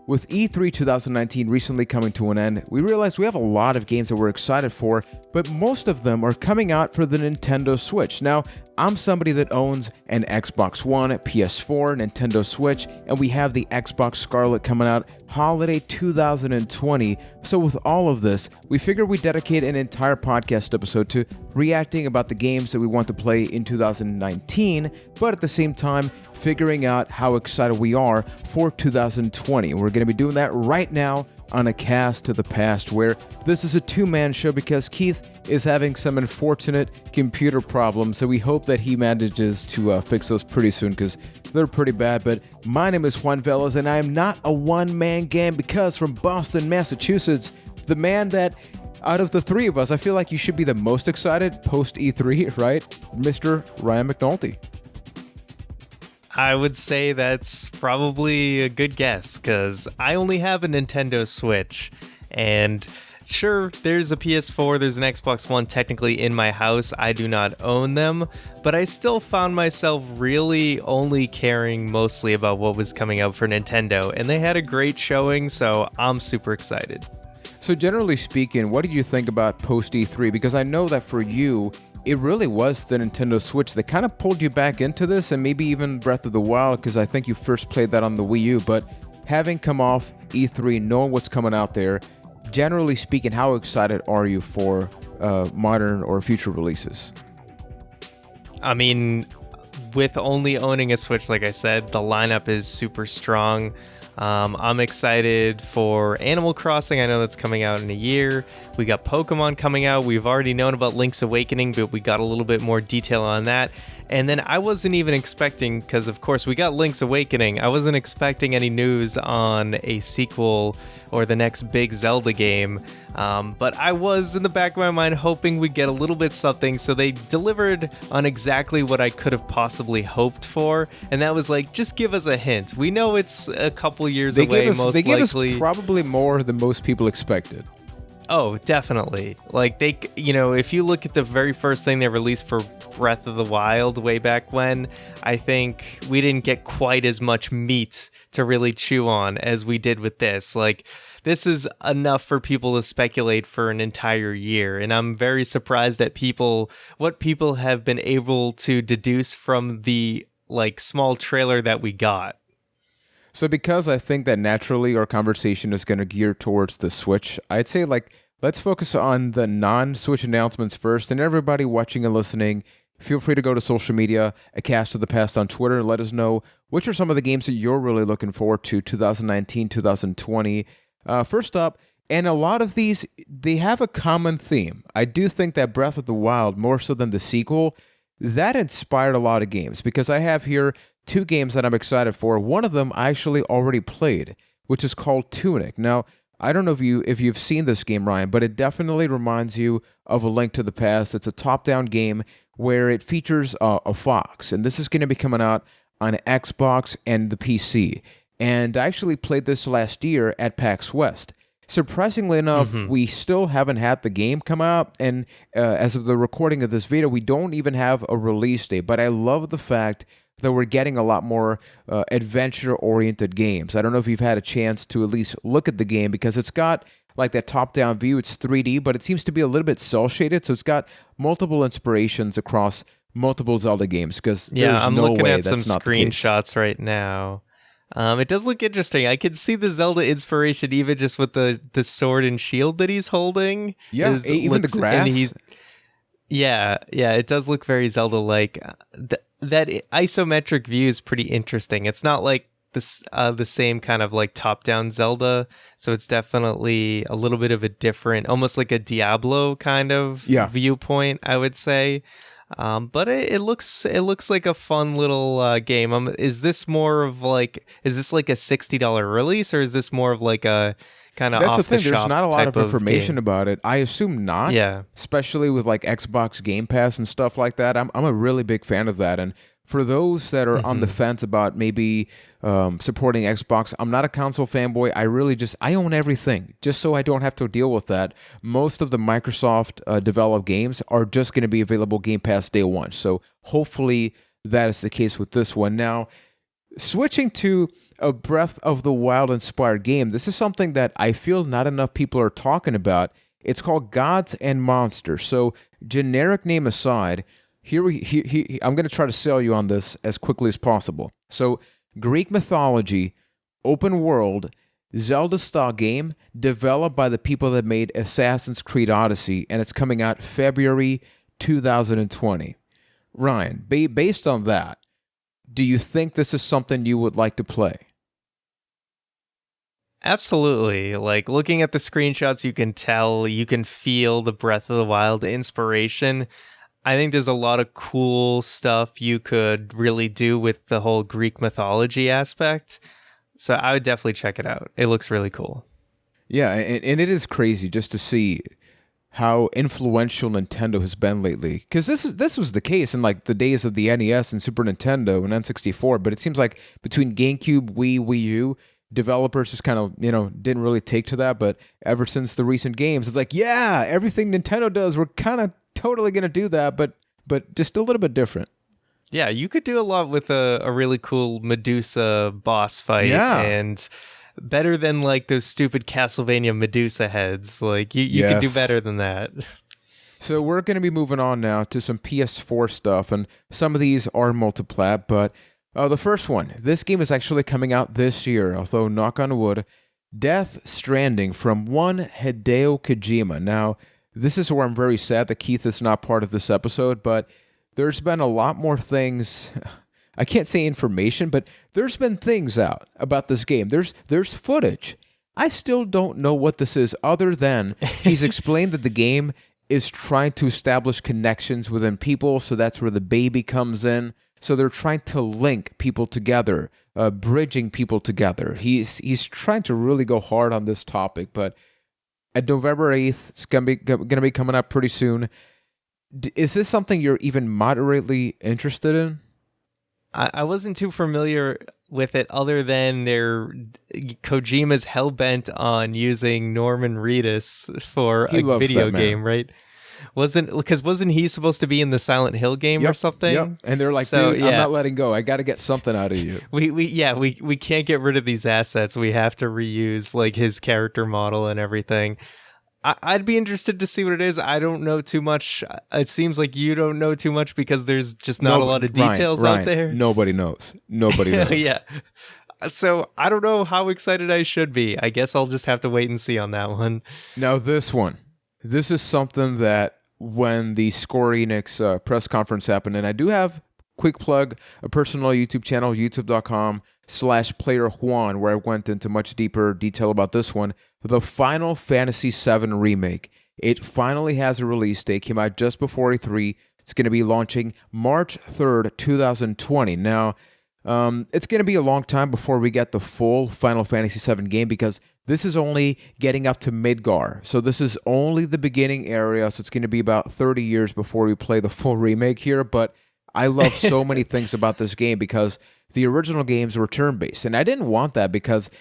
With E3 2019 recently coming to an end, we realized we have a lot of games that we're excited for, but most of them are coming out for the Nintendo Switch. Now, I'm somebody that owns an Xbox One, PS4, Nintendo Switch, and we have the Xbox Scarlet coming out holiday 2020. So with all of this, we figured we'd dedicate an entire podcast episode to reacting about the games that we want to play in 2019, but at the same time, figuring out how excited we are for 2020. We're going to be doing that right now on A Cast to the Past, where this is a two-man show because Keith is having some unfortunate computer problems, so we hope that he manages to fix those pretty soon because they're pretty bad. But my name is Juan Velas, and I am not a one-man gang because from Boston, Massachusetts, the man that out of the three of us, I feel like you should be the most excited post E3, right? Mr. Ryan McNulty. I would say that's probably a good guess, because I only have a Nintendo Switch, and sure, there's a PS4, there's an Xbox One technically in my house. I do not own them, but I still found myself really only caring mostly about what was coming out for Nintendo, and they had a great showing, so I'm super excited. So generally speaking, what did you think about post E3? Because I know that for you, it really was the Nintendo Switch that kind of pulled you back into this, and maybe even Breath of the Wild, because I think you first played that on the Wii U. But having come off E3, knowing what's coming out there, generally speaking, how excited are you for modern or future releases? I mean, with only owning a Switch, like I said, the lineup is super strong. I'm excited for Animal Crossing. I know that's coming out in a year. We got Pokemon coming out. We've already known about Link's Awakening, but we got a little bit more detail on that. And then I wasn't even expecting, because of course we got Link's Awakening, I wasn't expecting any news on a sequel or the next big Zelda game. But I was in the back of my mind hoping we'd get a little bit something, so they delivered on exactly what I could have possibly hoped for, and that was like, just give us a hint. We know it's a couple years away, most likely. They gave us probably more than most people expected. Oh, definitely. Like, if you look at the very first thing they released for Breath of the Wild way back when, I think we didn't get quite as much meat to really chew on as we did with this. Like, this is enough for people to speculate for an entire year, and I'm very surprised at what people have been able to deduce from the, small trailer that we got. So because I think that naturally our conversation is going to gear towards the Switch, I'd say let's focus on the non-Switch announcements first. And everybody watching and listening, feel free to go to social media, A Cast of the Past on Twitter, and let us know which are some of the games that you're really looking forward to 2019, 2020. First up, and a lot of these, they have a common theme. I do think that Breath of the Wild, more so than the sequel, that inspired a lot of games, because I have here two games that I'm excited for. One of them I actually already played, which is called Tunic. Now, I don't know if you've seen this game, Ryan, but it definitely reminds you of A Link to the Past. It's a top-down game where it features a fox, and this is going to be coming out on Xbox and the PC. And I actually played this last year at PAX West. Surprisingly enough, we still haven't had the game come out, and as of the recording of this video, we don't even have a release date, but I love the fact that we're getting a lot more adventure-oriented games. I don't know if you've had a chance to at least look at the game, because it's got that top-down view. It's 3D, but it seems to be a little bit cel-shaded, so it's got multiple inspirations across multiple Zelda games, because there's I'm no looking way at that's some not the case. screenshots right now. It does look interesting. I can see the Zelda inspiration even just with the sword and shield that he's holding. Yeah, even the grass. Yeah, it does look very Zelda-like. That isometric view is pretty interesting. It's not like this the same kind of top-down Zelda, so it's definitely a little bit of a different, almost like a Diablo kind of viewpoint, I would say. But it looks like a fun little game. Is this more of is this like a $60 release, or is this more of like a kind of That's off the thing. the There's not a lot of information game about it. I assume not. Yeah. Especially with Xbox Game Pass and stuff like that. I'm a really big fan of that. And for those that are on the fence about maybe supporting Xbox, I'm not a console fanboy. I own everything just so I don't have to deal with that. Most of the Microsoft developed games are just going to be available Game Pass day one. So hopefully that is the case with this one. Now, switching to a Breath of the Wild inspired game. This is something that I feel not enough people are talking about. It's called Gods and Monsters. So, generic name aside, I'm going to try to sell you on this as quickly as possible. So, Greek mythology, open world, Zelda-style game developed by the people that made Assassin's Creed Odyssey, and it's coming out February 2020. Ryan, based on that, do you think this is something you would like to play? Absolutely. Like looking at the screenshots, you can feel the Breath of the Wild inspiration. I think there's a lot of cool stuff you could really do with the whole Greek mythology aspect. So I would definitely check it out. It looks really cool. Yeah, and it is crazy just to see how influential Nintendo has been lately. Because this was the case in like the days of the NES and Super Nintendo and N64, but it seems like between GameCube, Wii U, developers just kind of, didn't really take to that. But ever since the recent games, it's like, yeah, everything Nintendo does, we're kind of totally going to do that, but just a little bit different. Yeah, you could do a lot with a really cool Medusa boss fight. Yeah. And better than like those stupid Castlevania Medusa heads. Like you could do better than that. So we're going to be moving on now to some PS4 stuff, and some of these are multiplat, but the first one, this game is actually coming out this year, although knock on wood, Death Stranding from one Hideo Kojima. Now, this is where I'm very sad that Keith is not part of this episode, but there's been a lot more things. I can't say information, but there's been things out about this game. There's footage. I still don't know what this is, other than he's explained that the game is trying to establish connections within people, so that's where the baby comes in. So they're trying to link people together, bridging people together. He's trying to really go hard on this topic, but at November 8th, it's gonna be coming up pretty soon. Is this something you're even moderately interested in? I wasn't too familiar with it, other than Kojima's hell-bent on using Norman Reedus for a video game, right? Wasn't he supposed to be in the Silent Hill game or something? Yep. And they're like, dude, I'm not letting go. I got to get something out of you. We can't get rid of these assets. We have to reuse like his character model and everything. I'd be interested to see what it is. I don't know too much. It seems like you don't know too much because there's just not a lot of details out there. Nobody knows. Yeah. So I don't know how excited I should be. I guess I'll just have to wait and see on that one. Now this is something that when the Square Enix press conference happened, and I do have, quick plug, a personal YouTube channel, youtube.com/PlayerJuan, where I went into much deeper detail about this one. The Final Fantasy VII Remake. It finally has a release date. Came out just before E3. It's going to be launching March 3rd, 2020. Now, it's going to be a long time before we get the full Final Fantasy VII game, because this is only getting up to Midgar. So this is only the beginning area, so it's going to be about 30 years before we play the full remake here. But I love so many things about this game, because the original games were turn-based, and I didn't want that, because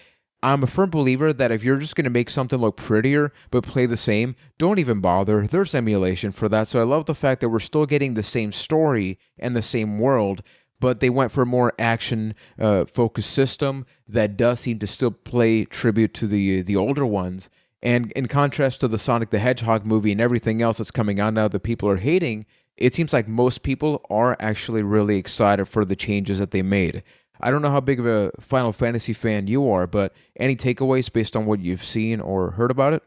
I'm a firm believer that if you're just going to make something look prettier but play the same, don't even bother. There's emulation for that. So I love the fact that we're still getting the same story and the same world, but they went for a more action-focused system that does seem to still play tribute to the older ones. And in contrast to the Sonic the Hedgehog movie and everything else that's coming out now that people are hating, it seems like most people are actually really excited for the changes that they made. I don't know how big of a Final Fantasy fan you are, but any takeaways based on what you've seen or heard about it?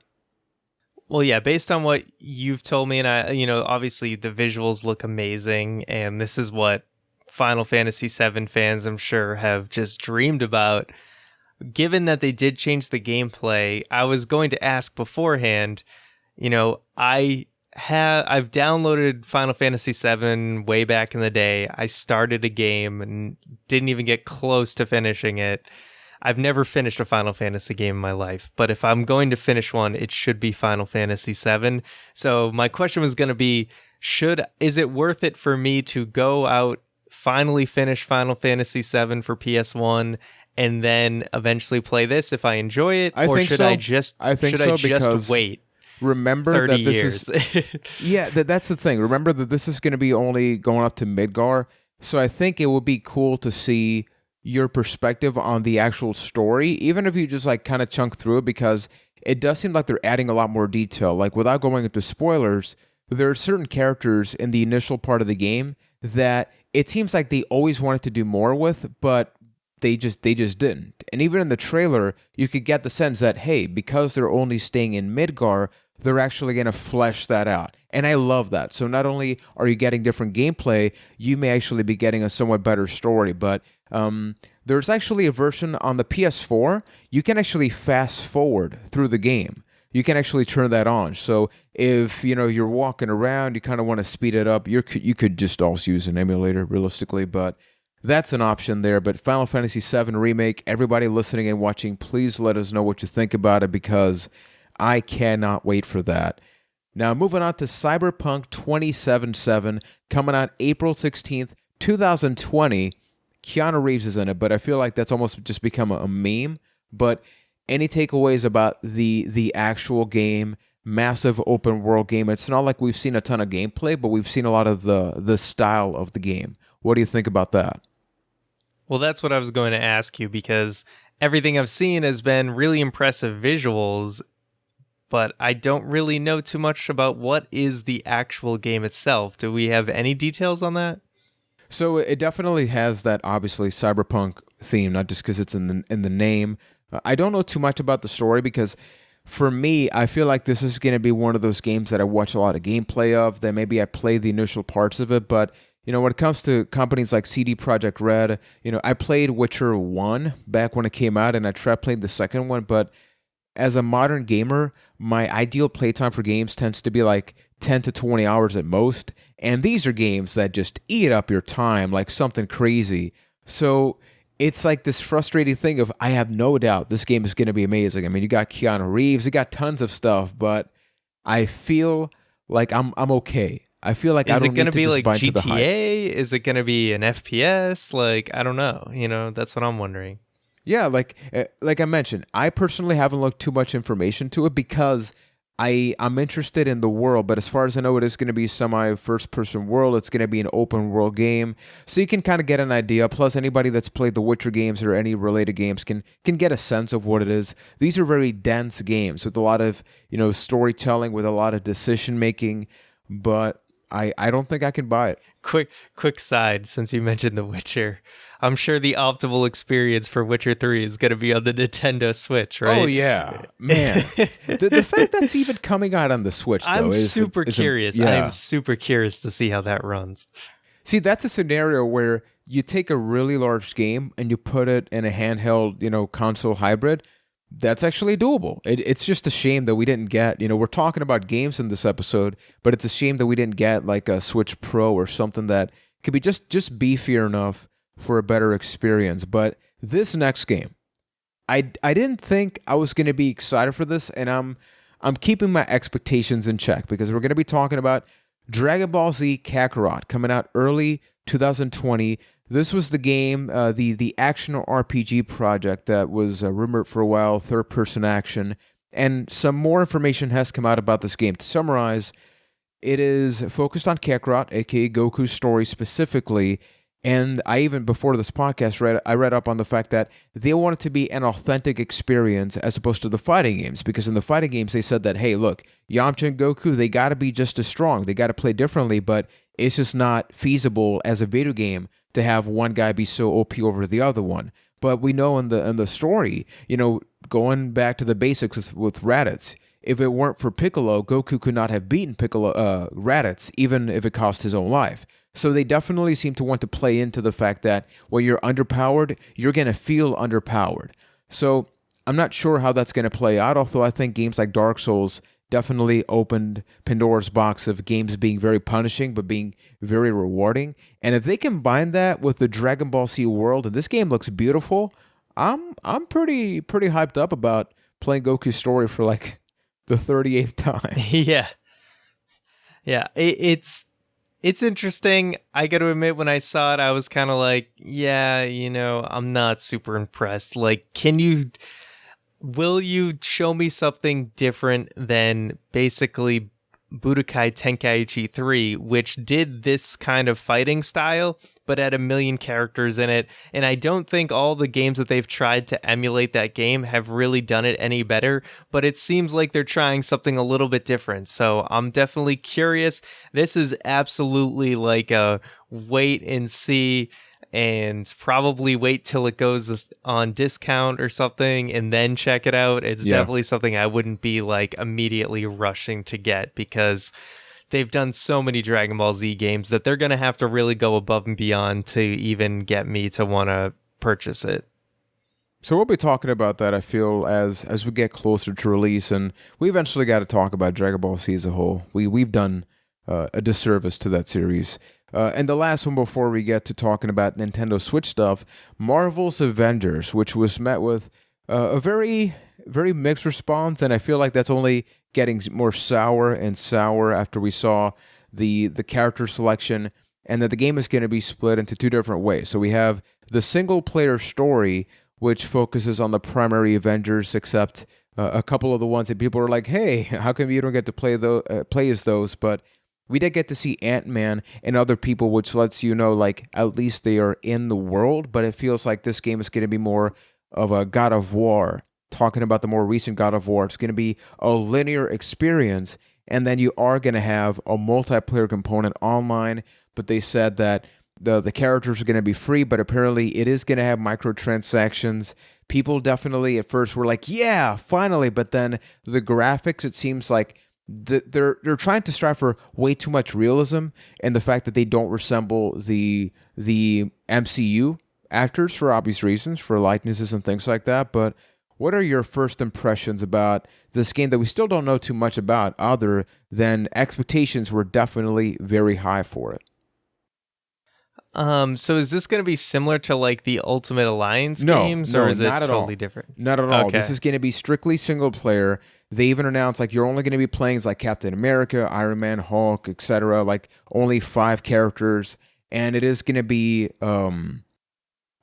Well, yeah, based on what you've told me, and obviously the visuals look amazing, and this is what Final Fantasy VII fans, I'm sure, have just dreamed about. Given that they did change the gameplay, I was going to ask beforehand, I've downloaded Final Fantasy VII way back in the day. I started a game and didn't even get close to finishing it. I've never finished a Final Fantasy game in my life, but if I'm going to finish one, it should be Final Fantasy VII. So my question was going to be, is it worth it for me to go out, finally finish Final Fantasy VII for PS1, and then eventually play this if I enjoy it? Should I just wait? Remember that this years. That's the thing. Remember that this is going to be only going up to Midgar. So I think it would be cool to see your perspective on the actual story, even if you just like kind of chunk through it, because it does seem like they're adding a lot more detail. Like without going into spoilers, there are certain characters in the initial part of the game that it seems like they always wanted to do more with, but they just didn't. And even in the trailer, you could get the sense that hey, because they're only staying in Midgar, they're actually going to flesh that out. And I love that. So not only are you getting different gameplay, you may actually be getting a somewhat better story. But there's actually a version on the PS4. You can actually fast forward through the game. You can actually turn that on. So if you're walking around, you kind of want to speed it up. You could just also use an emulator, realistically, but that's an option there. But Final Fantasy VII Remake, everybody listening and watching, please let us know what you think about it, because I cannot wait for that. Now, moving on to Cyberpunk 2077, coming out April 16th, 2020. Keanu Reeves is in it, but I feel like that's almost just become a meme. But any takeaways about the actual game? Massive open world game. It's not like we've seen a ton of gameplay, but we've seen a lot of the style of the game. What do you think about that? Well, that's what I was going to ask you, because everything I've seen has been really impressive visuals, but I don't really know too much about what is the actual game itself. Do we have any details on that? So it definitely has that obviously cyberpunk theme, not just because it's in the name. I don't know too much about the story, because for me, I feel like this is going to be one of those games that I watch a lot of gameplay of, that maybe I play the initial parts of it, but when it comes to companies like CD Projekt Red, I played Witcher 1 back when it came out, and I tried playing the second one, but as a modern gamer, my ideal playtime for games tends to be like 10 to 20 hours at most, and these are games that just eat up your time like something crazy. So it's like this frustrating thing of, I have no doubt this game is going to be amazing. I mean, you got Keanu Reeves, you got tons of stuff, but I feel like I'm okay. I feel like I don't need to just buy into the hype. Is it going to be like GTA? Is it going to be an FPS? Like, I don't know. That's what I'm wondering. Yeah, like I mentioned, I personally haven't looked too much information to it, because I'm interested in the world, but as far as I know, it is going to be semi-first-person world. It's going to be an open-world game, so you can kind of get an idea. Plus, anybody that's played the Witcher games or any related games can get a sense of what it is. These are very dense games with a lot of storytelling, with a lot of decision-making, but I don't think I can buy it. Quick side, since you mentioned The Witcher, I'm sure the optimal experience for Witcher 3 is going to be on the Nintendo Switch, right? Oh, yeah. Man. the fact that's even coming out on the Switch, though, I'm super curious. Yeah. I'm super curious to see how that runs. See, that's a scenario where you take a really large game and you put it in a handheld, console hybrid. That's actually doable. It's just a shame that we didn't get, we're talking about games in this episode, but it's a shame that we didn't get like a Switch Pro or something that could be just beefier enough for a better experience. But this next game, I didn't think I was going to be excited for this, and I'm keeping my expectations in check, because we're going to be talking about Dragon Ball Z Kakarot, coming out early 2020. This was the game, the action RPG project that was rumored for a while, third-person action, and some more information has come out about this game. To summarize, it is focused on Kakarot, aka Goku's story specifically, and I even, before this podcast, I read up on the fact that they want it to be an authentic experience as opposed to the fighting games, because in the fighting games, they said that, hey, look, Yamcha and Goku, they got to be just as strong. They got to play differently, but it's just not feasible as a video game to have one guy be so OP over the other one. But we know in the story, going back to the basics with Raditz, if it weren't for Piccolo, Goku could not have beaten Raditz, even if it cost his own life. So they definitely seem to want to play into the fact that when you're underpowered, you're going to feel underpowered. So I'm not sure how that's going to play out, although I think games like Dark Souls definitely opened Pandora's box of games being very punishing but being very rewarding. And if they combine that with the Dragon Ball Z world, and this game looks beautiful, I'm pretty hyped up about playing Goku's story for like the 38th time. Yeah. It's interesting. I got to admit, when I saw it, I was kind of like, yeah, I'm not super impressed. Like, will you show me something different than basically Budokai Tenkaichi 3, which did this kind of fighting style, but had a million characters in it. And I don't think all the games that they've tried to emulate that game have really done it any better, but it seems like they're trying something a little bit different. So I'm definitely curious. This is absolutely like a wait and see, and probably wait till it goes on discount or something and then check it out. It's definitely something I wouldn't be like immediately rushing to get, because they've done so many Dragon Ball Z games that they're going to have to really go above and beyond to even get me to want to purchase it. So we'll be talking about that, I feel, as we get closer to release, and we eventually got to talk about Dragon Ball Z as a whole. We've done a disservice to that series. And the last one before we get to talking about Nintendo Switch stuff, Marvel's Avengers, which was met with a very, very mixed response, and I feel like that's only getting more sour and sour after we saw the character selection, and that the game is going to be split into two different ways. So we have the single-player story, which focuses on the primary Avengers, except a couple of the ones that people are like, hey, how come you don't get to play as those? But we did get to see Ant-Man and other people, which lets you know, like, at least they are in the world, but it feels like this game is going to be more of a God of War. Talking about the more recent God of War, it's going to be a linear experience, and then you are going to have a multiplayer component online, but they said that the characters are going to be free, but apparently it is going to have microtransactions. People definitely at first were like, yeah, finally, but then the graphics, it seems like they're trying to strive for way too much realism, and the fact that they don't resemble the MCU actors for obvious reasons, for likenesses and things like that. But what are your first impressions about this game that we still don't know too much about, other than expectations were definitely very high for it? So is this going to be similar to like the Ultimate Alliance No, games, no, or is it not at totally all. different? Not at all. Okay. This is going to be strictly single player. They even announced like you're only going to be playing as like Captain America, Iron Man, Hulk, etc. Like only 5 characters, and it is going to be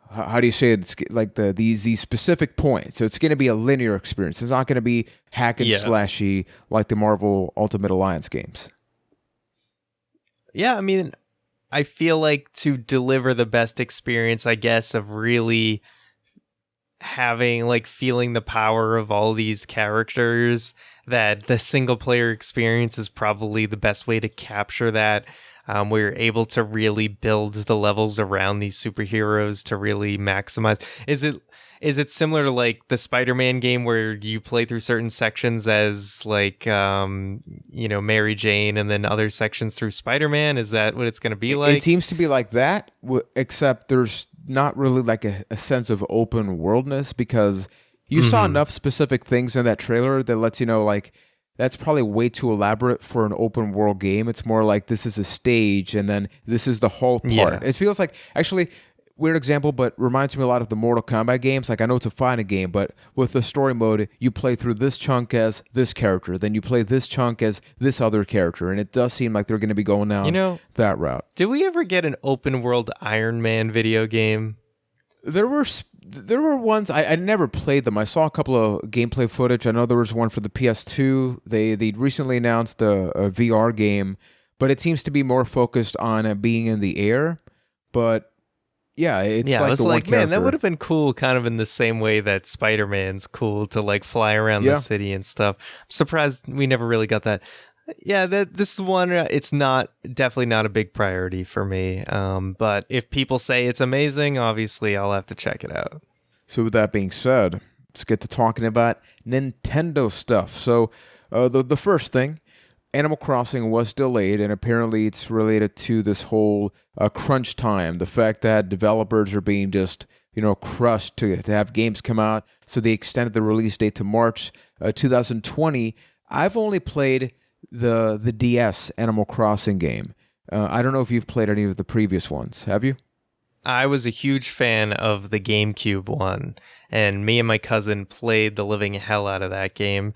how do you say it? It's like these specific points. So it's going to be a linear experience. It's not going to be hack and slashy like the Marvel Ultimate Alliance games. Yeah, I mean, I feel like to deliver the best experience, I guess, of really having like feeling the power of all these characters, that the single player experience is probably the best way to capture that. We're able to really build the levels around these superheroes to really maximize. Is it similar to like the Spider-Man game where you play through certain sections as like Mary Jane, and then other sections through Spider-Man? Is that what it's going to be like? It seems to be like that, except there's not really like a sense of open worldness, because you saw enough specific things in that trailer that lets you know like that's probably way too elaborate for an open world game. It's more like this is a stage and then this is the whole part. Yeah. It feels like, actually, weird example, but reminds me a lot of the Mortal Kombat games. Like, I know it's a fighting game, but with the story mode, you play through this chunk as this character, then you play this chunk as this other character, and it does seem like they're going to be going down that route. Did we ever get an open world Iron Man video game? There were ones, I never played them. I saw a couple of gameplay footage. I know there was one for the PS2. They recently announced a VR game, but it seems to be more focused on being in the air. But yeah, it's I like was the like, one man, character. that would have been cool, kind of in the same way that Spider-Man's cool to like fly around the city and stuff. I'm surprised we never really got that. Yeah, this is one. It's definitely not a big priority for me. But if people say it's amazing, obviously I'll have to check it out. So with that being said, let's get to talking about Nintendo stuff. So the first thing, Animal Crossing was delayed, and apparently it's related to this whole crunch time. The fact that developers are being just crushed to have games come out. So they extended the release date to March 2020. I've only played the DS Animal Crossing game. I don't know if you've played any of the previous ones. Have you? I was a huge fan of the GameCube one, and me and my cousin played the living hell out of that game.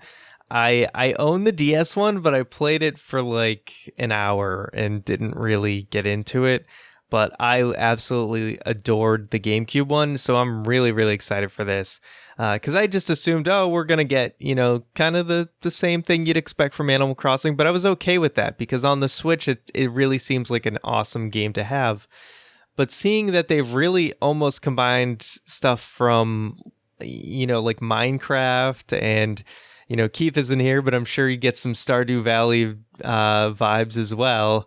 I own the DS one, but I played it for like an hour and didn't really get into it. but I absolutely adored the GameCube one, so I'm really, really excited for this. Because I just assumed, oh, we're going to get, kind of the same thing you'd expect from Animal Crossing, but I was okay with that because on the Switch, it really seems like an awesome game to have. But seeing that they've really almost combined stuff from, like Minecraft and, Keith isn't here, but I'm sure you get some Stardew Valley vibes as well.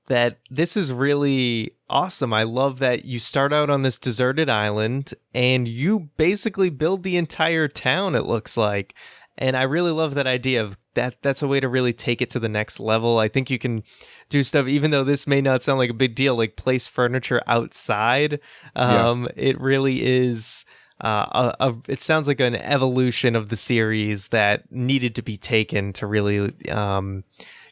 That this is really awesome. I love that you start out on this deserted island and you basically build the entire town, it looks like. And I really love that idea of that's a way to really take it to the next level. I think you can do stuff, even though this may not sound like a big deal, like place furniture outside. It really is. It sounds like an evolution of the series that needed to be taken to really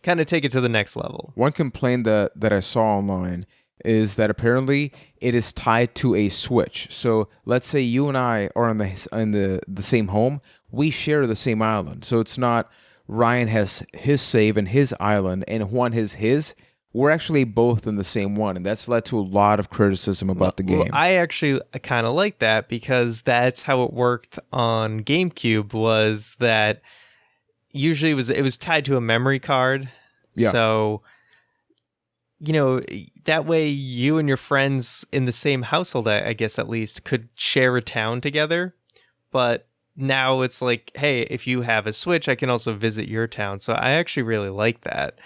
kind of take it to the next level. One complaint that I saw online is that apparently it is tied to a Switch. So let's say you and I are in the same home, we share the same island. So it's not Ryan has his save in his island and Juan has his. We're actually both in the same one, and that's led to a lot of criticism about the game. Well, I actually kind of like that because that's how it worked on GameCube. Was that usually it was tied to a memory card. Yeah. So, that way you and your friends in the same household, I guess at least, could share a town together. But now it's like, hey, if you have a Switch, I can also visit your town. So I actually really like that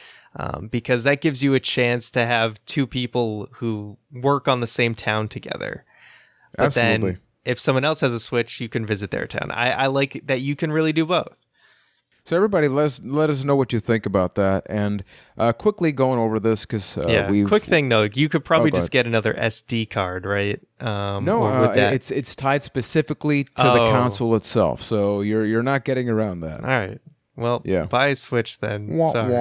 because that gives you a chance to have two people who work on the same town together. But Absolutely. Then if someone else has a Switch, you can visit their town. I like that you can really do both. So everybody, let us know what you think about that, and quickly going over this because quick thing though, you could probably just get another SD card, right? It's tied specifically to the console itself, so you're not getting around that. All right, well, buy a Switch then. Sorry.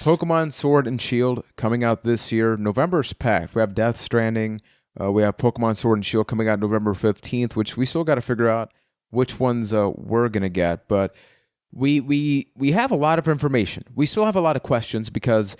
Pokemon Sword and Shield coming out this year. November's packed. We have Death Stranding. We have Pokemon Sword and Shield coming out November 15th, which we still got to figure out which ones we're gonna get, but. We have a lot of information. We still have a lot of questions because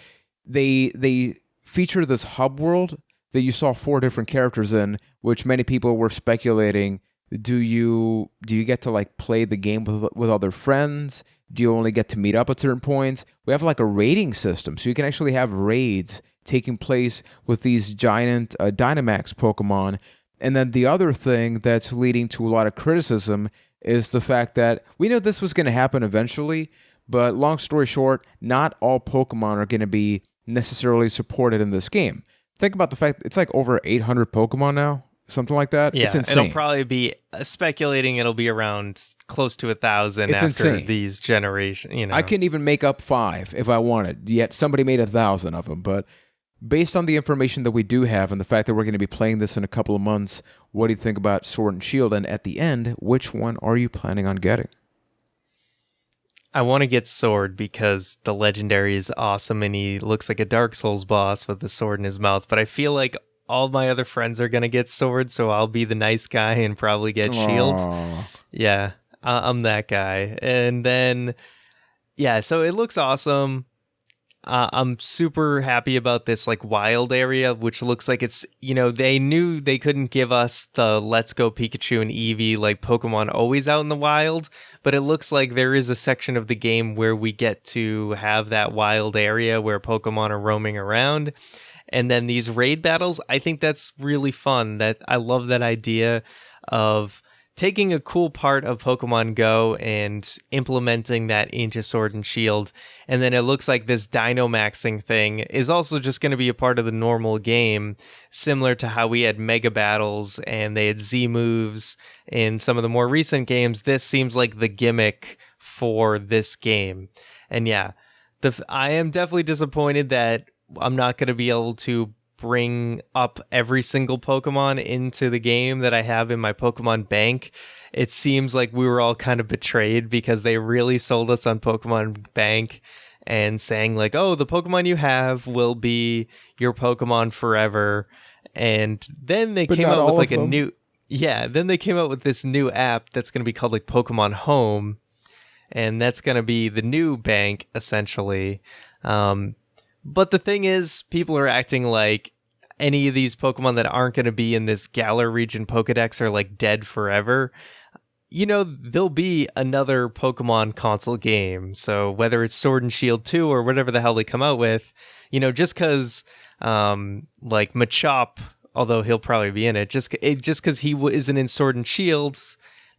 they feature this hub world that you saw 4 different characters in, which many people were speculating. Do you get to like play the game with other friends? Do you only get to meet up at certain points? We have like a raiding system, so you can actually have raids taking place with these giant Dynamax Pokemon. And then the other thing that's leading to a lot of criticism is the fact that we know this was going to happen eventually, but long story short, not all Pokemon are going to be necessarily supported in this game. Think about the fact it's like over 800 Pokemon now, something like that. Yeah, it's insane. It'll probably be speculating. It'll be around close to 1,000 after insane. These generations. I can even make up 5 if I wanted. Yet somebody made 1,000 of them, but. Based on the information that we do have and the fact that we're going to be playing this in a couple of months, what do you think about Sword and Shield? And at the end, which one are you planning on getting? I want to get Sword because the Legendary is awesome and he looks like a Dark Souls boss with the sword in his mouth. But I feel like all my other friends are going to get Sword, so I'll be the nice guy and probably get Shield. Yeah, I'm that guy. And then, so it looks awesome. I'm super happy about this like wild area, which looks like it's, they knew they couldn't give us the Let's Go Pikachu and Eevee like Pokemon always out in the wild, but it looks like there is a section of the game where we get to have that wild area where Pokemon are roaming around. And then these raid battles, I think that's really fun. That I love that idea of taking a cool part of Pokemon Go and implementing that into Sword and Shield. And then it looks like this Dynamaxing thing is also just going to be a part of the normal game, similar to how we had Mega Battles and they had Z moves in some of the more recent games. This seems like the gimmick for this game. And I am definitely disappointed that I'm not going to be able to bring up every single Pokemon into the game that I have in my Pokemon bank. It seems like we were all kind of betrayed because they really sold us on Pokemon Bank and saying like, oh, the Pokemon you have will be your Pokemon forever. And then they came out with like a new... Yeah, then they came out with this new app that's going to be called like Pokemon Home. And that's going to be the new bank, essentially. But the thing is, people are acting like any of these Pokemon that aren't going to be in this Galar region Pokedex are like dead forever. There'll be another Pokemon console game. So whether it's Sword and Shield 2 or whatever the hell they come out with, just because like Machop, although he'll probably be in it, just because he isn't in Sword and Shield,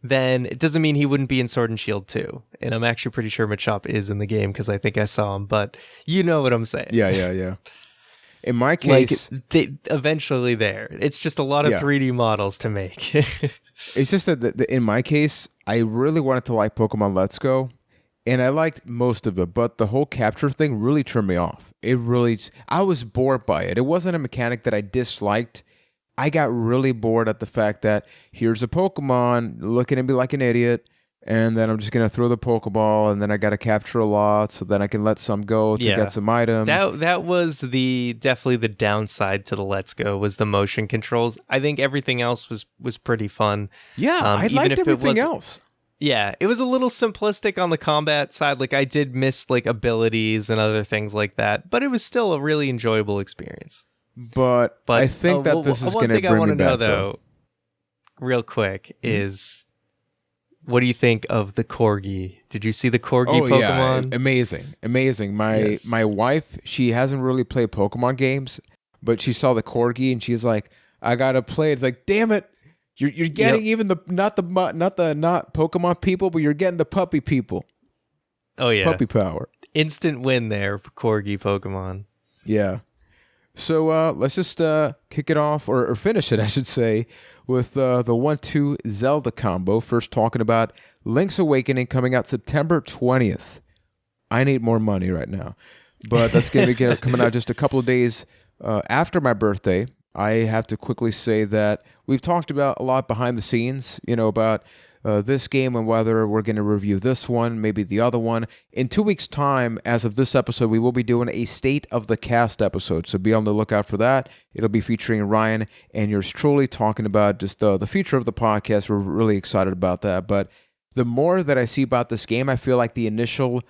then it doesn't mean he wouldn't be in Sword and Shield 2. And I'm actually pretty sure Machop is in the game because I think I saw him, but you know what I'm saying. Yeah. In my case, eventually there. It's just a lot of 3D models to make. It's just that in my case, I really wanted to like Pokemon Let's Go, and I liked most of it, but the whole capture thing really turned me off. I was bored by it. It wasn't a mechanic that I disliked. I got really bored at the fact that here's a Pokemon looking at me like an idiot, and then I'm just going to throw the Pokeball, and then I got to capture a lot, so then I can let some go to get some items. That was definitely the downside to the Let's Go, was the motion controls. I think everything else was pretty fun. Yeah, I liked everything else. Yeah, it was a little simplistic on the combat side. Like, I did miss, like, abilities and other things like that, but it was still a really enjoyable experience. But I think that this is going to bring me back, one thing I want to know, though, real quick, is... what do you think of the Corgi? Did you see the Corgi Pokemon? Yeah, amazing. My wife, she hasn't really played Pokemon games, but she saw the Corgi and she's like, I gotta play. It's like, damn it, you're getting even not Pokemon people, but you're getting the puppy people. Oh yeah, puppy power. Instant win there for Corgi Pokemon. Yeah. So let's just kick it off, or finish it, I should say, with the 1-2 Zelda combo. First talking about Link's Awakening coming out September 20th. I need more money right now. But that's going to be coming out just a couple of days after my birthday. I have to quickly say that we've talked about a lot behind the scenes, about this game and whether we're going to review this one, maybe the other one. In 2 weeks' time, as of this episode, we will be doing a State of the Cast episode, so be on the lookout for that. It'll be featuring Ryan and yours truly talking about just the future of the podcast. We're really excited about that, but the more that I see about this game, I feel like the initial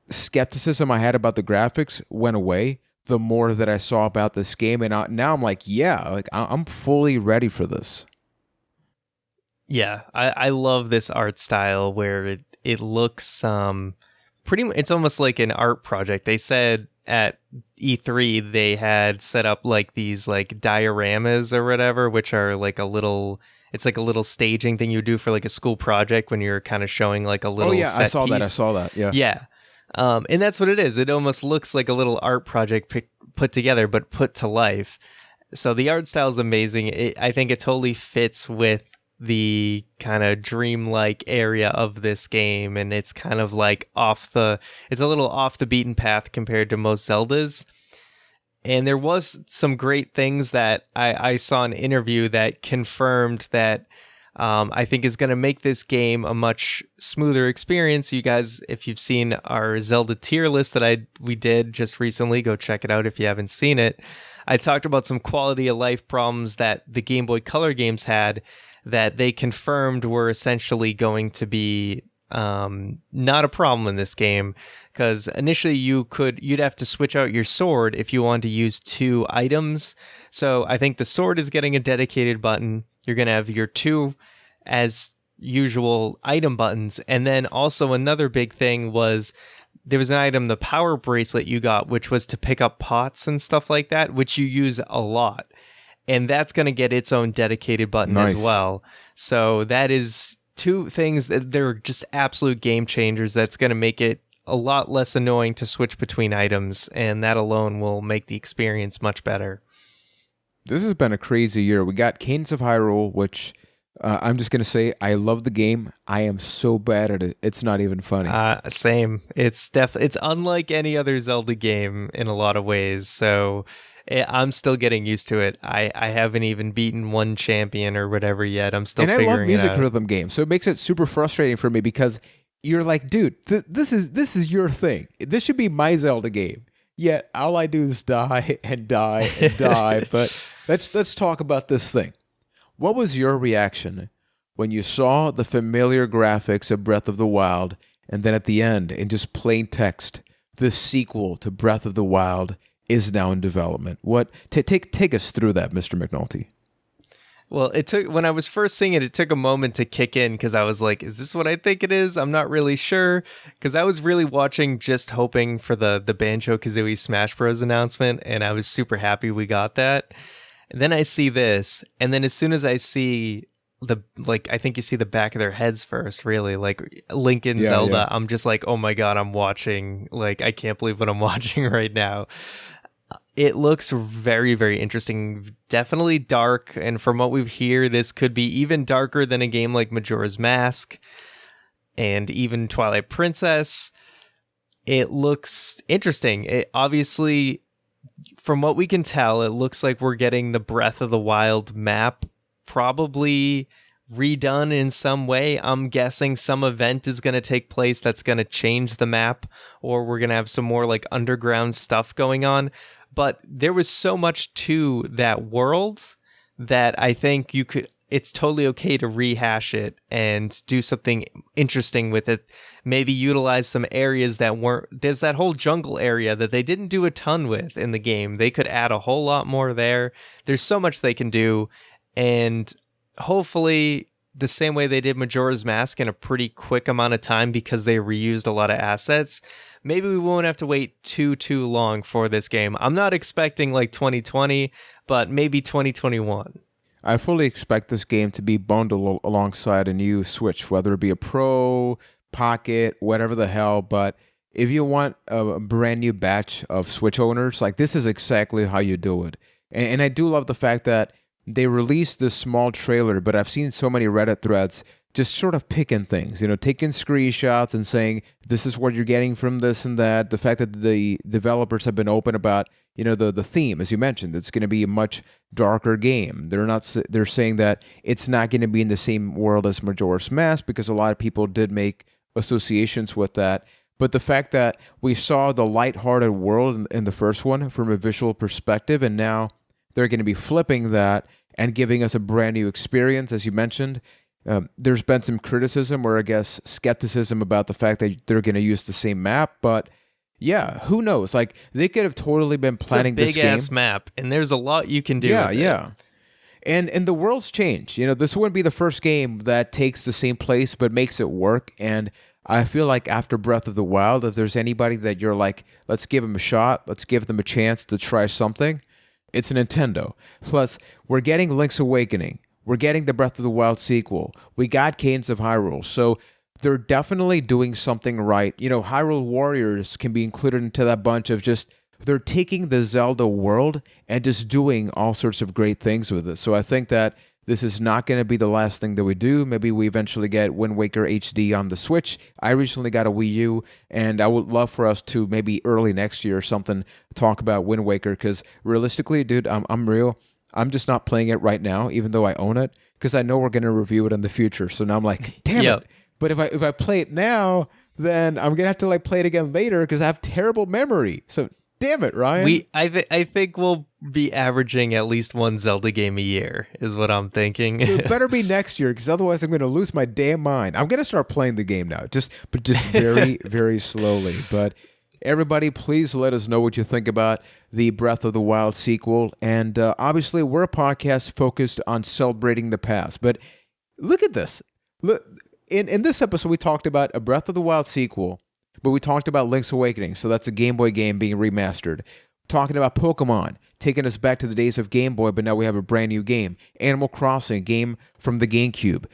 skepticism I had about the graphics went away the more that I saw about this game, and now I'm like, I'm fully ready for this. Yeah, I love this art style where it looks it's almost like an art project. They said at E3 they had set up like these like dioramas or whatever, which are like it's like a little staging thing you do for like a school project when you're kind of showing like a little set I saw that. Yeah. And that's what it is. It almost looks like a little art project put together but put to life. So the art style is amazing. I think it totally fits with the kind of dreamlike area of this game, and it's kind of like it's a little off the beaten path compared to most Zeldas. And there was some great things that I saw in an interview that confirmed that I think is going to make this game a much smoother experience. You guys, if you've seen our Zelda tier list that we did just recently, go check it out if you haven't seen it. I talked about some quality of life problems that the Game Boy Color games had that they confirmed were essentially going to be not a problem in this game, because initially you'd have to switch out your sword if you wanted to use 2 items. So I think the sword is getting a dedicated button. You're going to have your 2 as usual item buttons. And then also another big thing was there was an item, the power bracelet you got, which was to pick up pots and stuff like that, which you use a lot. And that's going to get its own dedicated button as well. So that is 2 things that they're just absolute game changers. That's going to make it a lot less annoying to switch between items. And that alone will make the experience much better. This has been a crazy year. We got Cadence of Hyrule, which I'm just going to say, I love the game. I am so bad at it. It's not even funny. Same. It's unlike any other Zelda game in a lot of ways. So I'm still getting used to it. I haven't even beaten one champion or whatever yet. I'm still figuring it out. And I love music rhythm games, so it makes it super frustrating for me because you're like, dude, this is your thing. This should be my Zelda game. Yet all I do is die and die and die. But let's talk about this thing. What was your reaction when you saw the familiar graphics of Breath of the Wild, and then at the end, in just plain text, the sequel to Breath of the Wild is now in development. What take us through that, Mr. McNulty? Well, when I was first seeing it took a moment to kick in because I was like, is this what I think it is? I'm not really sure. Because I was really watching, just hoping for the Banjo-Kazooie Smash Bros. Announcement, and I was super happy we got that. And then I see this, and then as soon as I see I think you see the back of their heads first, really, like Link and Zelda, yeah. I'm just like, oh my God, I'm watching, like, I can't believe what I'm watching right now. It looks very, very interesting. Definitely dark. And from what we hear, this could be even darker than a game like Majora's Mask and even Twilight Princess. It looks interesting. It obviously, from what we can tell, it looks like we're getting the Breath of the Wild map probably redone in some way. I'm guessing some event is going to take place that's going to change the map, or we're going to have some more like underground stuff going on. But there was so much to that world that I think it's totally okay to rehash it and do something interesting with it. Maybe utilize some areas there's that whole jungle area that they didn't do a ton with in the game. They could add a whole lot more there. There's so much they can do. And hopefully the same way they did Majora's Mask in a pretty quick amount of time because they reused a lot of assets, maybe we won't have to wait too long for this game. I'm not expecting like 2020, but maybe 2021. I fully expect this game to be bundled alongside a new Switch, whether it be a Pro, Pocket, whatever the hell. But if you want a brand new batch of Switch owners, like, this is exactly how you do it. And I do love the fact that they released this small trailer, but I've seen so many Reddit threads just sort of picking things, taking screenshots and saying, this is what you're getting from this and that. The fact that the developers have been open about, the theme, as you mentioned, it's going to be a much darker game. They're saying that it's not going to be in the same world as Majora's Mask because a lot of people did make associations with that. But the fact that we saw the lighthearted world in the first one from a visual perspective, and now they're going to be flipping that and giving us a brand new experience, as you mentioned. There's been some criticism or I guess skepticism about the fact that they're going to use the same map, but yeah, who knows? Like, they could have totally been planning this game. It's a big ass map, and there's a lot you can do. Yeah. And the world's changed. This wouldn't be the first game that takes the same place but makes it work. And I feel like after Breath of the Wild, if there's anybody that you're like, let's give them a shot, let's give them a chance to try something, it's Nintendo. Plus, we're getting Link's Awakening. We're getting the Breath of the Wild sequel. We got Cadence of Hyrule. So they're definitely doing something right. Hyrule Warriors can be included into that bunch of just, they're taking the Zelda world and just doing all sorts of great things with it. So I think that this is not going to be the last thing that we do. Maybe we eventually get Wind Waker HD on the Switch. I recently got a Wii U, and I would love for us to maybe early next year or something talk about Wind Waker, because realistically, dude, I'm real. I'm just not playing it right now, even though I own it, because I know we're going to review it in the future. So now I'm like, damn it. But if I play it now, then I'm going to have to play it again later because I have terrible memory. So damn it, Ryan. I think we'll be averaging at least one Zelda game a year is what I'm thinking. So it better be next year, because otherwise I'm going to lose my damn mind. I'm going to start playing the game now, just very, very slowly. But everybody, please let us know what you think about the Breath of the Wild sequel. And obviously, we're a podcast focused on celebrating the past. But look at this. Look, in this episode, we talked about a Breath of the Wild sequel, but we talked about Link's Awakening. So that's a Game Boy game being remastered. Talking about Pokemon, taking us back to the days of Game Boy, but now we have a brand new game. Animal Crossing, game from the GameCube.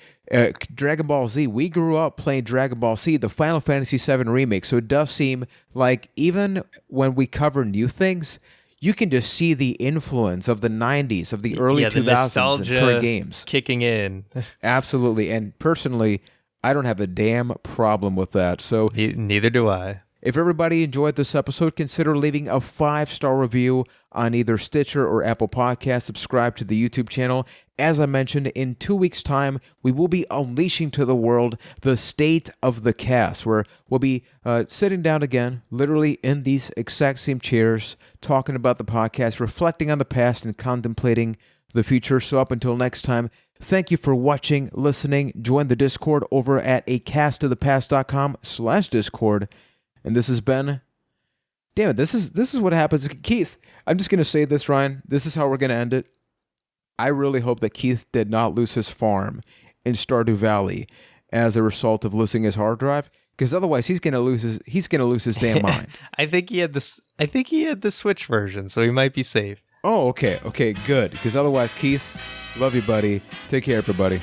Dragon Ball Z, we grew up playing Dragon Ball Z, the Final Fantasy VII Remake, so it does seem like even when we cover new things, you can just see the influence of the 90s, of the early 2000s in current games. Kicking in. Absolutely, and personally, I don't have a damn problem with that. So neither do I. If everybody enjoyed this episode, consider leaving a 5-star review on either Stitcher or Apple Podcasts. Subscribe to the YouTube channel. As I mentioned, in 2 weeks' time, we will be unleashing to the world the State of the Cast, where we'll be sitting down again, literally in these exact same chairs, talking about the podcast, reflecting on the past, and contemplating the future. So up until next time, thank you for watching, listening. Join the Discord over at acastofthepast.com/Discord. And this has been Damn it, this is what happens. Keith, I'm just gonna say this, Ryan. This is how we're gonna end it. I really hope that Keith did not lose his farm in Stardew Valley as a result of losing his hard drive, because otherwise he's gonna lose his damn mind. I think he had this. I think he had the Switch version, so he might be safe. Oh, okay, good. Because otherwise, Keith, love you, buddy. Take care, everybody.